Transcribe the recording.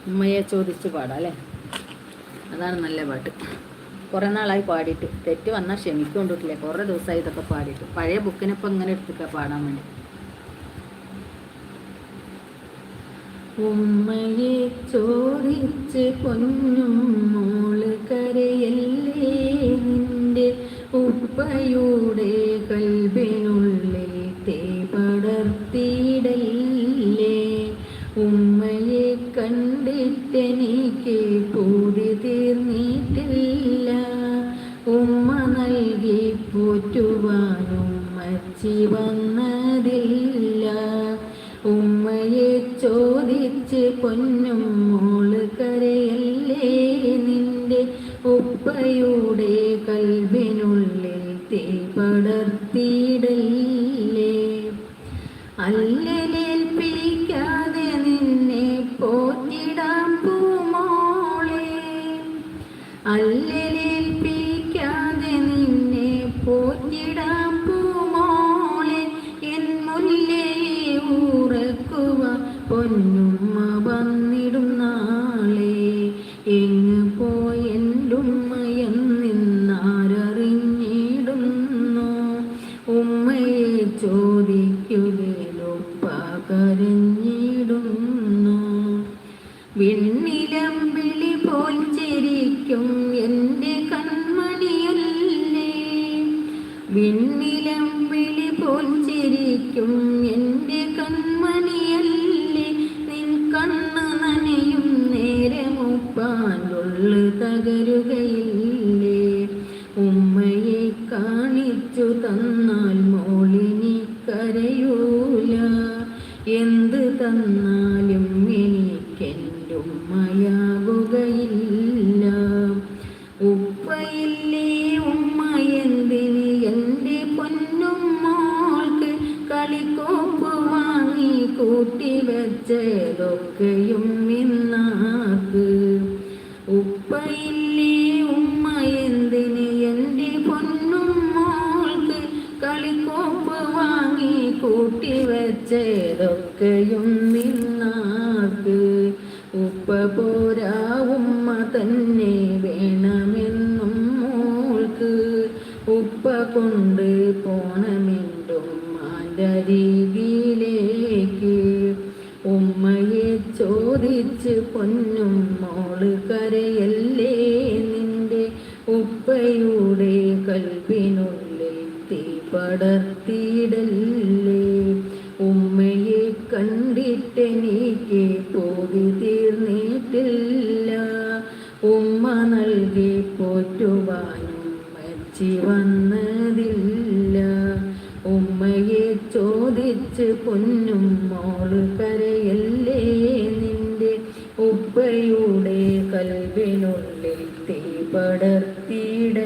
ഉമ്മയെ ചോദിച്ച് പാടാം അല്ലേ? അതാണ് നല്ല പാട്ട്. കുറേ നാളായി പാടിയിട്ട്. തെറ്റ് വന്നാൽ ക്ഷമിക്കൊണ്ടിട്ടില്ലേ? കുറേ ദിവസമായി ഇതൊക്കെ പാടിയിട്ട്. പഴയ ബുക്കിനിപ്പോൾ ഇങ്ങനെ എടുത്തിട്ട് പാടാൻ വേണ്ടി. ഉമ്മയെ ചോദിച്ച് പൊന്നും മോള് കരയല്ലേ, നിന്റെ ഉപ്പയുടെ കൽബിനുള്ളിൽ തേ പടർത്തിയിടല്ലേ. ഉമ്മയെ കണ്ടിട്ടെനിക്ക് പൂതി തീർന്നിട്ടില്ല. ഉമ്മ നൽകി പോറ്റുവാനും മച്ചി വന്നതില്ല. ഉമ്മയെ ചോദിച്ച് പൊന്നും മോള് കരയല്ലേ, നിന്റെ ഉപ്പയുടെ കൽബിനുള്ളിൽ തീ പടർത്തിയിടല്ലേ. അല്ലലേൽപ്പിക്കാതെ നിന്നെ പോറ്റിടാം പൂമോളെ, അല്ലലേൽപ്പിക്കാതെ നിന്നെ പോറ്റിടാം പൂമോളെ. എൻ മുല്ലയെ ഉറക്കുവാൻ പൊന്നുമ്മ വന്നിടും നാളെ. എങ്ങ് പോയെൻ്റുമ്മയെന്നിന്നാരറിഞ്ഞിടുന്നു. ഉമ്മയെ ചോദിക്കുകയിലൊപ്പ കരഞ്ഞിടുന്നു. വെണ്ണിലം വിളി പോൽ ചിരിക്കും എൻ്റെ കൺമണിയല്ലേ, വെണ്ണിലം വിളി പോൽ ചിരിക്കും എൻ്റെ കൺമണിയല്ലേ. നിൻ കണ്ണ് നനയും നേരമുപ്പാനുള്ളു തകരുകയില്ലേ. ഉമ്മയെ കാണിച്ചു തന്നാൽ മോളിനി കരയൂല. എന്ത് തന്നാലും എനിക്കെൻ്റുമ്മയാകുകയില്ല. ഉപ്പയില്ലേ ഉമ്മ എന്തിന് എൻ്റെ പൊന്നും മോൾക്ക് കളിക്കോപ്പ് വാങ്ങി കൂട്ടിവെച്ചതൊക്കെയും ഇന്നാക്ക്. ഉപ്പയില്ലേ ഉമ്മ എന്തിന് എൻ്റെ പൊന്നും മോൾക്ക് കളിക്കോപ്പ് വാങ്ങി കൂട്ടിവെച്ചതൊക്കെയും ഇന്നാക്ക്. ഉപ്പ പോരാ ഉമ്മ തന്നെ വേണമെന്നും മോൾക്ക്. ഉപ്പ കൊണ്ട് പോണമെൻ്റുമ്മാൻ്റെ അരികിലേക്ക്. ഉമ്മയെ ചോദിച്ച് പൊന്നും മോള് കരയല്ലേ, നിന്റെ ഉപ്പയുടെ കൽബിനുള്ളിൽ തീ പടർത്തിയിടല്ലേ. ഉമ്മയെ കണ്ടിട്ടെനിക്ക് പൂതി തീർന്നിട്ടില്ല. ഉമ്മ നൽകി പോറ്റുവാനും മച്ചി വന്നതില്ല. ഉമ്മയെ ചോദിച്ച് പൊന്നും മോള് കരയല്ലേ, നിന്റെ ഉപ്പയുടെ കൽബിനുള്ളിൽ തീ പടർത്തിയിടല്ലേ.